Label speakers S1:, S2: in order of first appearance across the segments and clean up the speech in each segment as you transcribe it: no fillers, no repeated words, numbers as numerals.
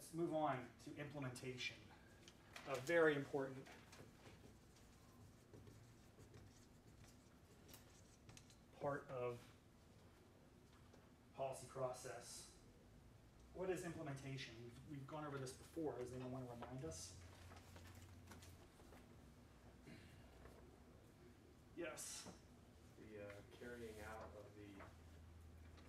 S1: let's move on to implementation. A very important part of policy process. What is implementation? We've gone over this before. Does anyone want to remind us? Yes.
S2: The carrying out of the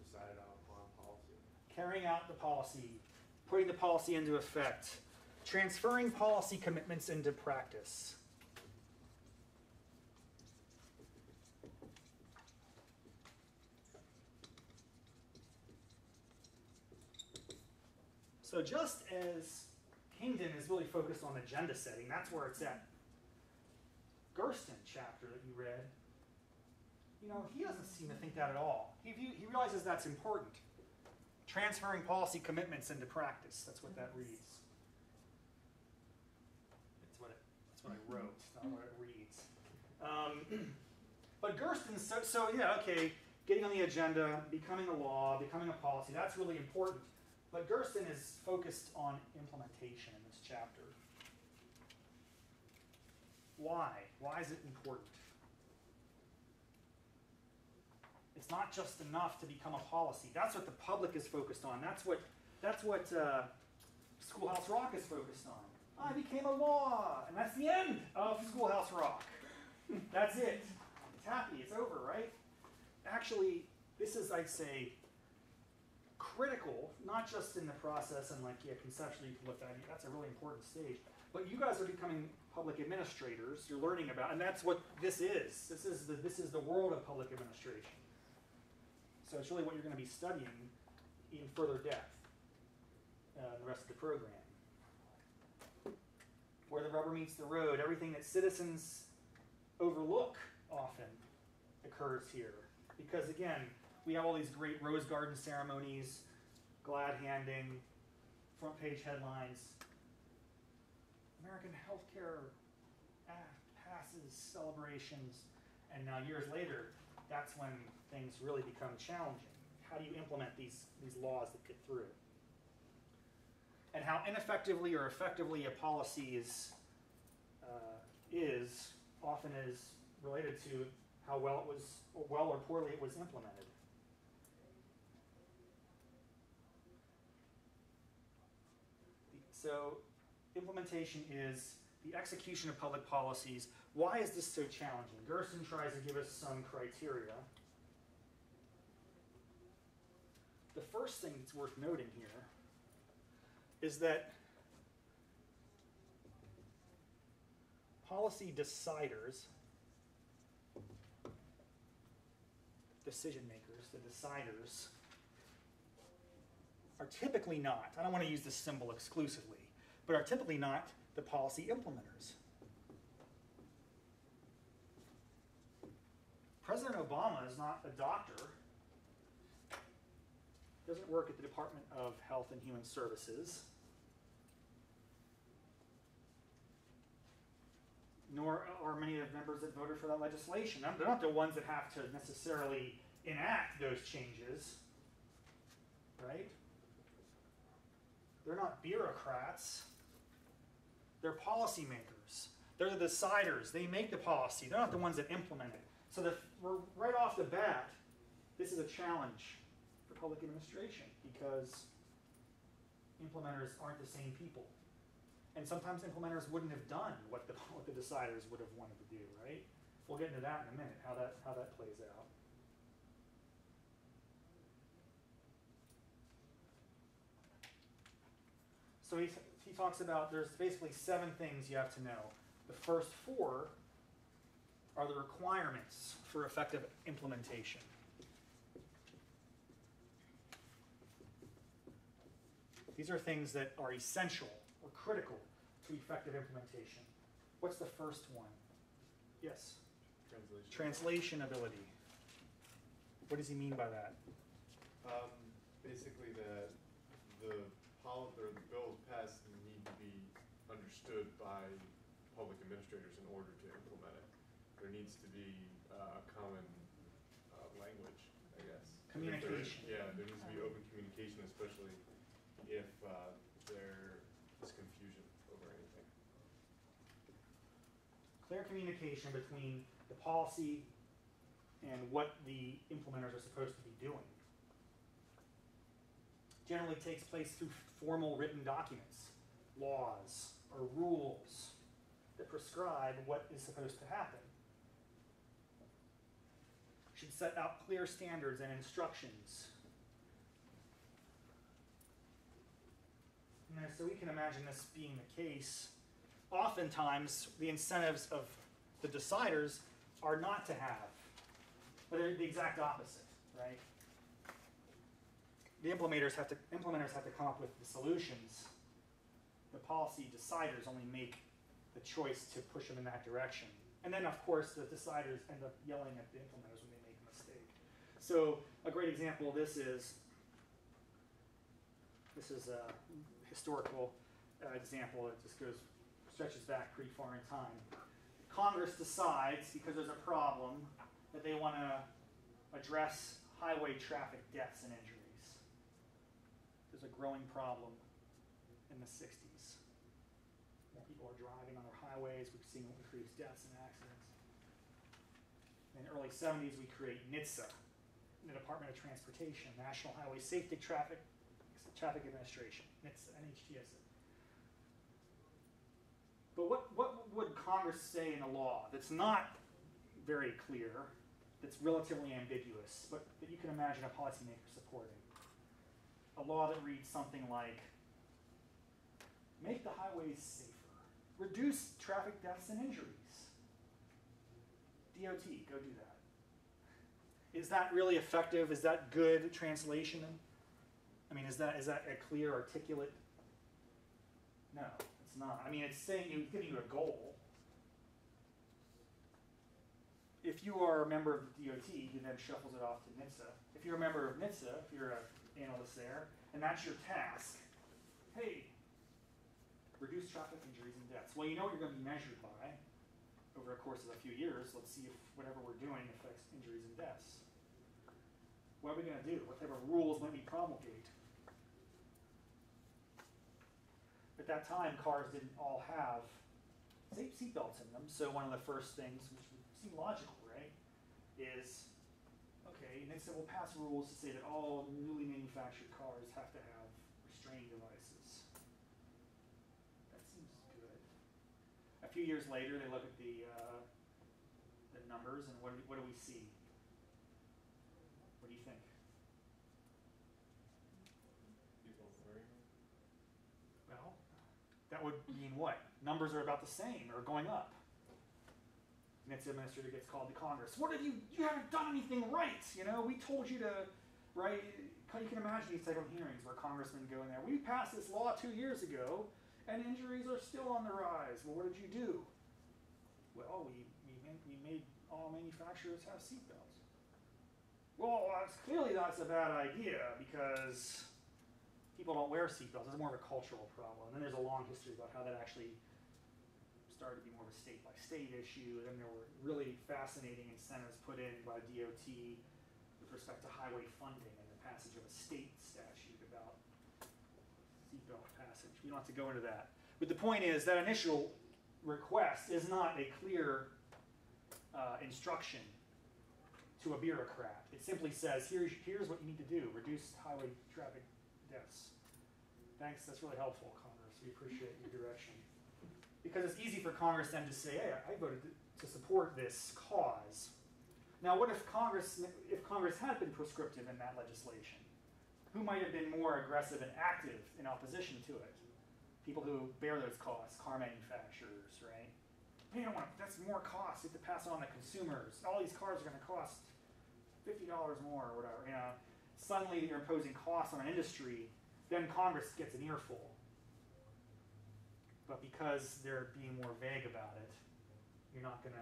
S2: decided upon policy.
S1: Carrying out the policy, putting the policy into effect, transferring policy commitments into practice. So just as Kingdon is really focused on agenda setting, that's where it's at. Gersten chapter that you read, you know, he doesn't seem to think that at all. He realizes that's important. Transferring policy commitments into practice. That's what that reads. That's what I wrote, not what it reads. But Gersten, so yeah, okay, getting on the agenda, becoming a law, becoming a policy, that's really important. But Gersten is focused on implementation in this chapter. Why? Why is it important? It's not just enough to become a policy. That's what the public is focused on. That's what Schoolhouse Rock is focused on. I became a law, and that's the end of Schoolhouse Rock. That's it. It's happy. It's over, right? Actually, this is, I'd say, critical, not just in the process and like, yeah, conceptually you can look at it. That's a really important stage. But you guys are becoming public administrators. You're learning about, and that's what this is. This is the world of public administration. So it's really what you're going to be studying in further depth in the rest of the program. Where the rubber meets the road, everything that citizens overlook often occurs here. Because again, we have all these great rose garden ceremonies, glad handing, front page headlines. American Healthcare Act passes, celebrations, and now years later, that's when things really become challenging. How do you implement these laws that get through? And how ineffectively or effectively a policy is often is related to how well or poorly it was implemented. So implementation is the execution of public policies. Why is this so challenging? Gersten tries to give us some criteria. The first thing that's worth noting here is that policy deciders, decision makers, the deciders, are typically not, I don't want to use this symbol exclusively, but are typically not the policy implementers. President Obama is not a doctor, doesn't work at the Department of Health and Human Services, nor are many of the members that voted for that legislation. They're not the ones that have to necessarily enact those changes, right? They're not bureaucrats. They're policymakers. They're the deciders. They make the policy. They're not the ones that implement it. So right off the bat, this is a challenge for public administration because implementers aren't the same people. And sometimes implementers wouldn't have done what the deciders would have wanted to do, right? We'll get into that in a minute, how that plays out. So he talks about there's basically 7 things you have to know. The first 4 are the requirements for effective implementation. These are things that are essential or critical to effective implementation. What's the first one? Yes? Translation ability. What does he mean by that?
S2: Basically the bills passed need to be understood by public administrators in order to implement it. There needs to be a common language, I guess.
S1: Communication.
S2: There needs to be open communication, especially if there confusion over anything.
S1: Clear communication between the policy and what the implementers are supposed to be doing. Generally takes place through formal written documents, laws, or rules that prescribe what is supposed to happen. Should set out clear standards and instructions. And so we can imagine this being the case. Oftentimes, the incentives of the deciders are not to have, but they're the exact opposite, right? The implementers have to come up with the solutions. The policy deciders only make the choice to push them in that direction. And then, of course, the deciders end up yelling at the implementers when they make a mistake. So a great example of this is a historical example that just stretches back pretty far in time. Congress decides, because there's a problem, that they want to address highway traffic deaths and injuries. There's a growing problem in the 60s. More people are driving on their highways. We've seen increased deaths and accidents. In the early 70s, we create NHTSA, the Department of Transportation, National Highway Safety Traffic Administration, NHTSA, NHTSA. But what would Congress say in a law that's not very clear, that's relatively ambiguous, but that you can imagine a policymaker supporting? A law that reads something like, make the highways safer, reduce traffic deaths and injuries. DOT, go do that. Is that really effective? Is that good translation? I mean, is that a clear, articulate? No, it's not. I mean, it's saying, it's giving you a goal. If you are a member of the DOT, you then shuffles it off to NHTSA. If you're a member of NHTSA, if you're an analyst there, and that's your task, hey, reduce traffic injuries and deaths. Well, you know what you're going to be measured by over the course of a few years. Let's see if whatever we're doing affects injuries and deaths. What are we going to do? What type of rules might we promulgate? At that time, cars didn't all have seatbelts in them, so one of the first things, which would seem logical, right, is, okay, NHTSA will pass rules to say that all newly manufactured cars have to have restraining devices. That seems good. A few years later, they look at the numbers, and what do we see? What do you think?
S2: People wearing them?
S1: Well, that would mean what? Numbers are about the same or going up. NHTSA administrator gets called to Congress. What have you haven't done anything right. You know, we told you to, right? You can imagine these type of hearings where congressmen go in there. We passed this law 2 years ago and injuries are still on the rise. Well, what did you do? Well, we made all manufacturers have seatbelts. Well, clearly that's a bad idea because people don't wear seatbelts. It's more of a cultural problem. And then there's a long history about how that actually started to be more of a state-by-state issue. And then there were really fascinating incentives put in by DOT with respect to highway funding and the passage of a state statute about seatbelt passage. We don't have to go into that. But the point is that initial request is not a clear instruction to a bureaucrat. It simply says, here's what you need to do. Reduce highway traffic deaths. Thanks, that's really helpful, Congress. We appreciate your direction. Because it's easy for Congress then to say, hey, I voted to support this cause. Now, what if Congress had been prescriptive in that legislation? Who might have been more aggressive and active in opposition to it? People who bear those costs, car manufacturers, right? Hey, that's more cost. You have to pass it on to consumers. All these cars are going to cost $50 more or whatever. You know, suddenly you're imposing costs on an industry. Then Congress gets an earful. But because they're being more vague about it, you're not going to.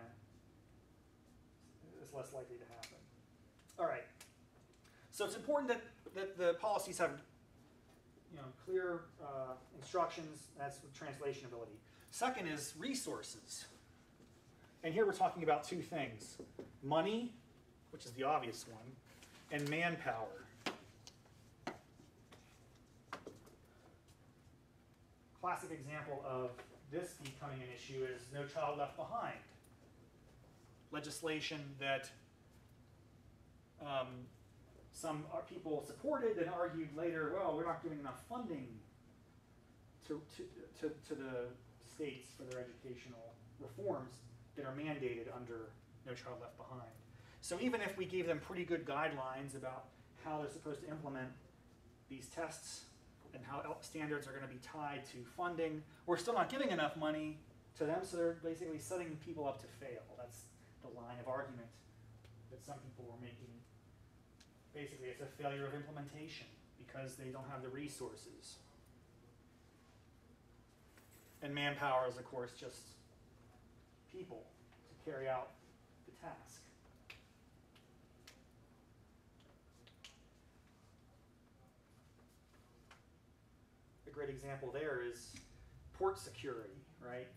S1: It's less likely to happen. All right. So it's important that the policies have, clear instructions. That's translation ability. Second is resources. And here we're talking about two things: money, which is the obvious one, and manpower. classic example of this becoming an issue is No Child Left Behind. Legislation that some people supported and argued later, well, we're not giving enough funding to the states for their educational reforms that are mandated under No Child Left Behind. So even if we gave them pretty good guidelines about how they're supposed to implement these tests and how standards are going to be tied to funding, we're still not giving enough money to them, so they're basically setting people up to fail. That's the line of argument that some people were making. Basically, it's a failure of implementation because they don't have the resources. And manpower is, of course, just people to carry out the task. A great example there is port security, right?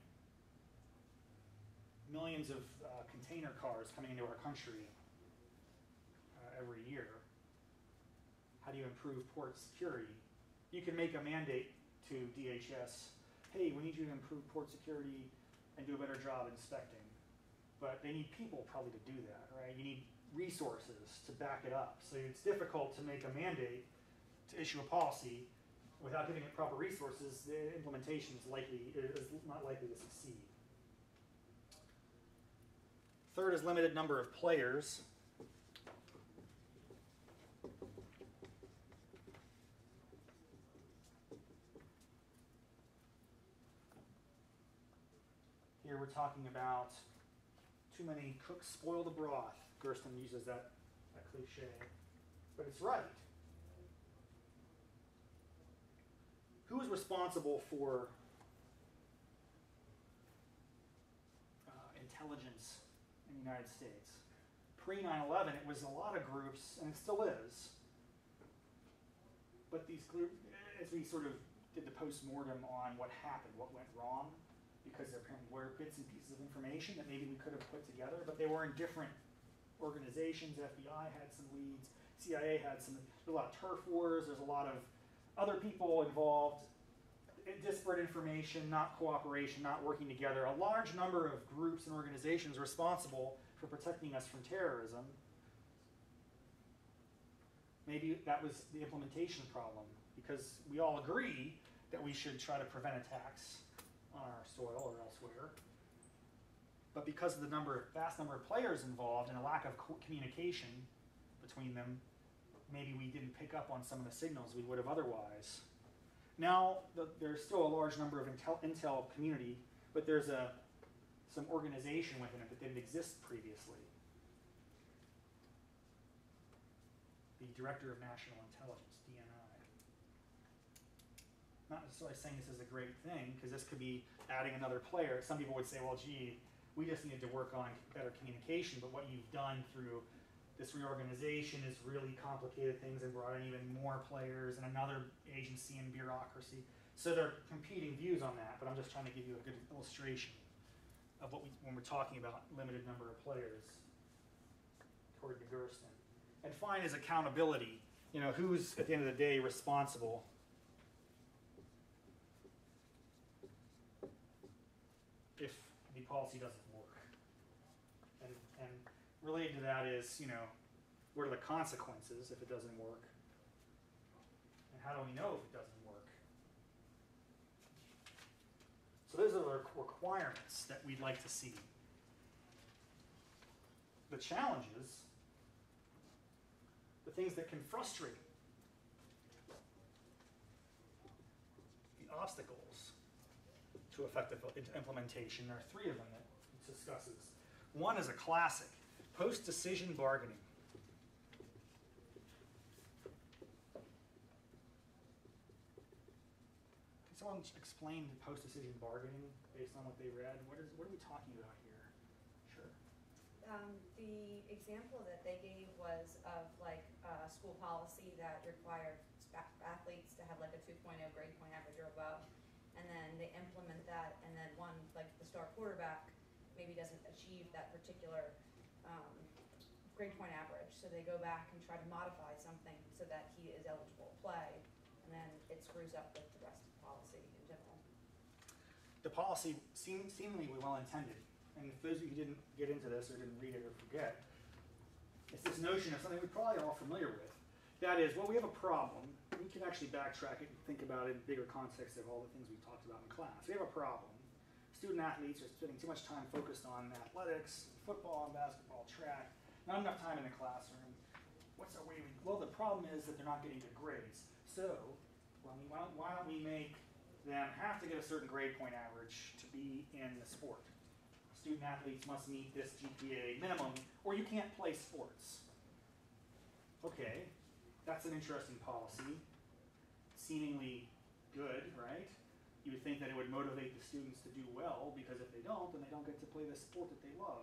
S1: Millions of container cars coming into our country every year. How do you improve port security? You can make a mandate to DHS, hey, we need you to improve port security and do a better job inspecting. But they need people probably to do that, right? You need resources to back it up. So it's difficult to make a mandate to issue a policy without giving it proper resources. The implementation is not likely to succeed. Third is limited number of players. Here we're talking about too many cooks spoil the broth. Gersten uses that cliche, but it's right. Who is responsible for intelligence in the United States? Pre-9/11, it was a lot of groups, and it still is. But these groups, as we sort of did the post-mortem on what happened, what went wrong, because there apparently were bits and pieces of information that maybe we could have put together, but they were in different organizations. FBI had some leads, CIA had some, there's a lot of turf wars, there's a lot of other people involved, disparate information, not cooperation, not working together. A large number of groups and organizations responsible for protecting us from terrorism. Maybe that was the implementation problem, because we all agree that we should try to prevent attacks on our soil or elsewhere. But because of the vast number of players involved and a lack of communication between them, maybe we didn't pick up on some of the signals we would have otherwise. Now, there's still a large number of intel community, but there's some organization within it that didn't exist previously. The Director of National Intelligence, DNI. Not necessarily saying this is a great thing, because this could be adding another player. Some people would say, well, gee, we just need to work on better communication, but what you've done through this reorganization has really complicated things and brought in even more players and another agency and bureaucracy. So there are competing views on that, but I'm just trying to give you a good illustration of when we're talking about limited number of players, according to Gersten. And finally is accountability. You know, who's at the end of the day responsible? If the policy doesn't work. And related to that is, you know, what are the consequences if it doesn't work? And how do we know if it doesn't work? So those are the requirements that we'd like to see. The challenges, the things that can frustrate, the obstacles to effective implementation. There are three of them that it discusses. One is a classic, post-decision bargaining. Can someone explain post-decision bargaining based on what they read? What are we talking about here? Sure.
S3: The example that they gave was of like a school policy that required athletes to have like a 2.0 grade point average or above, and then they implement that, and then one, like the star quarterback, maybe doesn't achieve that particular grade point average, so they go back and try to modify something so that he is eligible to play, and then it screws up with the rest of the policy in general.
S1: the policy seemingly well intended. And if those of you who didn't get into this or didn't read it or forget, it's this notion of something we're probably all familiar with. That is, well, we have a problem. We can actually backtrack it and think about it in bigger context of all the things we've talked about in class. We have a problem. Student athletes are spending too much time focused on athletics, football, and basketball, track, not enough time in the classroom. What's our way? Well, the problem is that they're not getting good grades. So, why don't we make them have to get a certain grade point average to be in the sport? Student athletes must meet this GPA minimum, or you can't play sports. Okay, that's an interesting policy. Seemingly good, right? You would think that it would motivate the students to do well, because if they don't, then they don't get to play the sport that they love.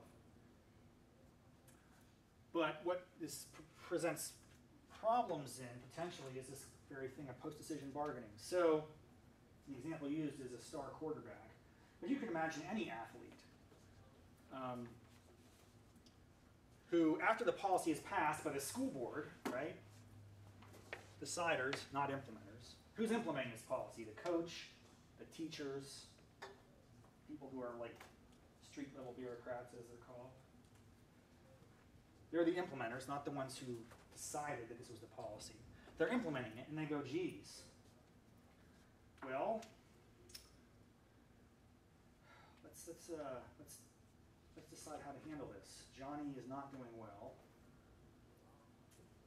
S1: But what this presents problems in, potentially, is this very thing of post-decision bargaining. So, the example used is a star quarterback. But you can imagine any athlete who, after the policy is passed by the school board, right, deciders, not implementers, who's implementing this policy? The coach, the teachers, people who are like street-level bureaucrats, as they're called. They're the implementers, not the ones who decided that this was the policy. They're implementing it, and they go, geez, well, let's decide how to handle this. Johnny is not doing well.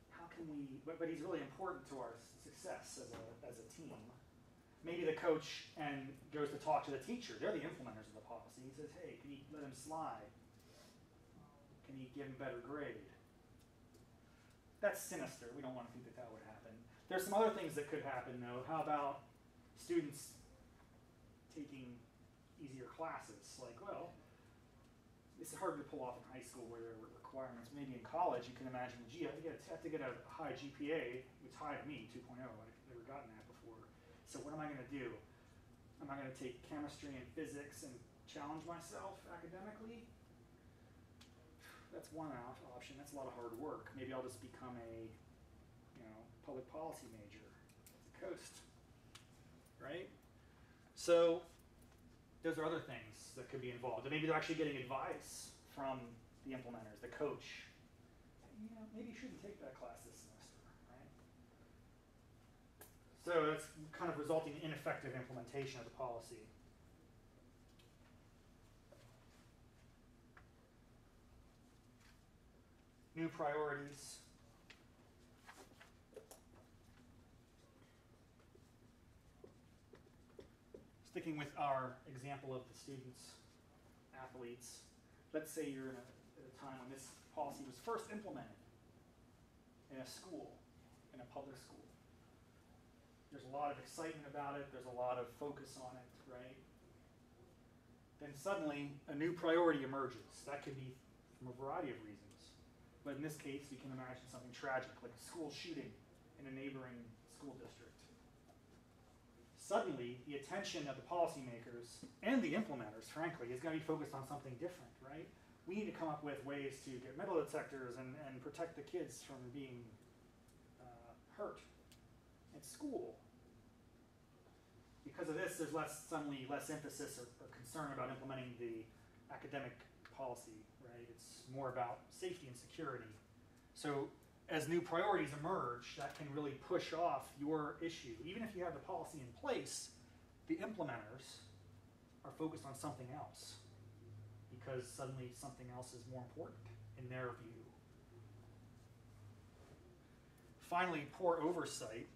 S1: How can we? But he's really important to our success as a team. Maybe the coach goes to talk to the teacher. They're the implementers of the policy. He says, hey, can you let him slide? Can you give him better grade? That's sinister. We don't want to think that would happen. There's some other things that could happen, though. How about students taking easier classes? Like, well, this is hard to pull off in high school where there were requirements. Maybe in college, you can imagine, gee, I have to get a high GPA. It's high to me, 2.0. I've never gotten that before. So what am I going to do? Am I going to take chemistry and physics and challenge myself academically? That's one option. That's a lot of hard work. Maybe I'll just become a, public policy major at the coast, right? So those are other things that could be involved. And maybe they're actually getting advice from the implementers, the coach. Maybe you shouldn't take that class this semester, right? So that's kind of resulting in ineffective implementation of the policy. New priorities. Sticking with our example of the students, athletes, let's say you're at a time when this policy was first implemented in a school, in a public school. There's a lot of excitement about it. There's a lot of focus on it, right? Then suddenly, a new priority emerges. That could be from a variety of reasons. But in this case, we can imagine something tragic, like a school shooting in a neighboring school district. Suddenly, the attention of the policymakers and the implementers, frankly, is going to be focused on something different, right? We need to come up with ways to get metal detectors and protect the kids from being hurt at school. Because of this, there's suddenly less emphasis or concern about implementing the academic policy, right? It's more about safety and security. So as new priorities emerge, that can really push off your issue. Even if you have the policy in place, the implementers are focused on something else because suddenly something else is more important in their view. Finally, poor oversight.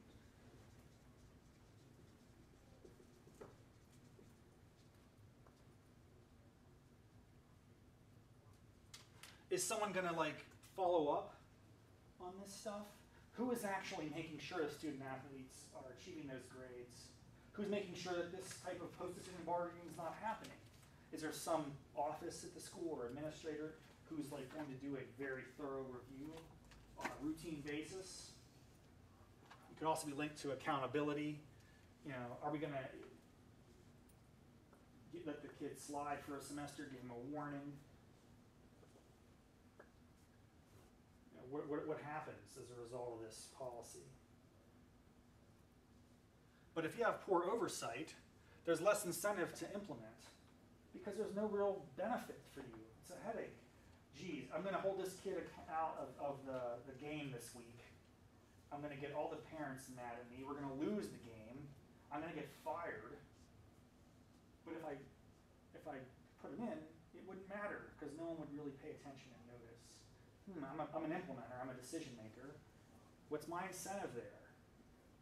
S1: Is someone going to follow up on this stuff? Who is actually making sure the student athletes are achieving those grades? Who's making sure that this type of post-decision bargaining is not happening? Is there some office at the school or administrator who's going to do a very thorough review on a routine basis? It could also be linked to accountability. Are we going to let the kid slide for a semester, give him a warning? What happens as a result of this policy? But if you have poor oversight, there's less incentive to implement because there's no real benefit for you. It's a headache. Geez, I'm going to hold this kid out of the game this week. I'm going to get all the parents mad at me. We're going to lose the game. I'm going to get fired. But if I put him in, it wouldn't matter because no one would really pay attention and notice. I'm an implementer. I'm a decision maker. What's my incentive there?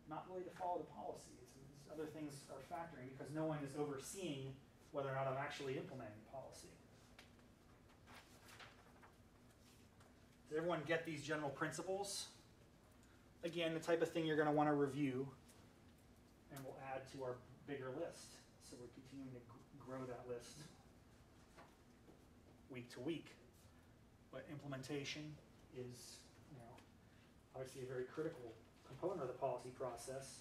S1: Not really to follow the policy. It's other things are factoring because no one is overseeing whether or not I'm actually implementing the policy. Does everyone get these general principles? Again, the type of thing you're going to want to review, and we'll add to our bigger list. So we're continuing to grow that list week to week. But implementation is, obviously a very critical component of the policy process.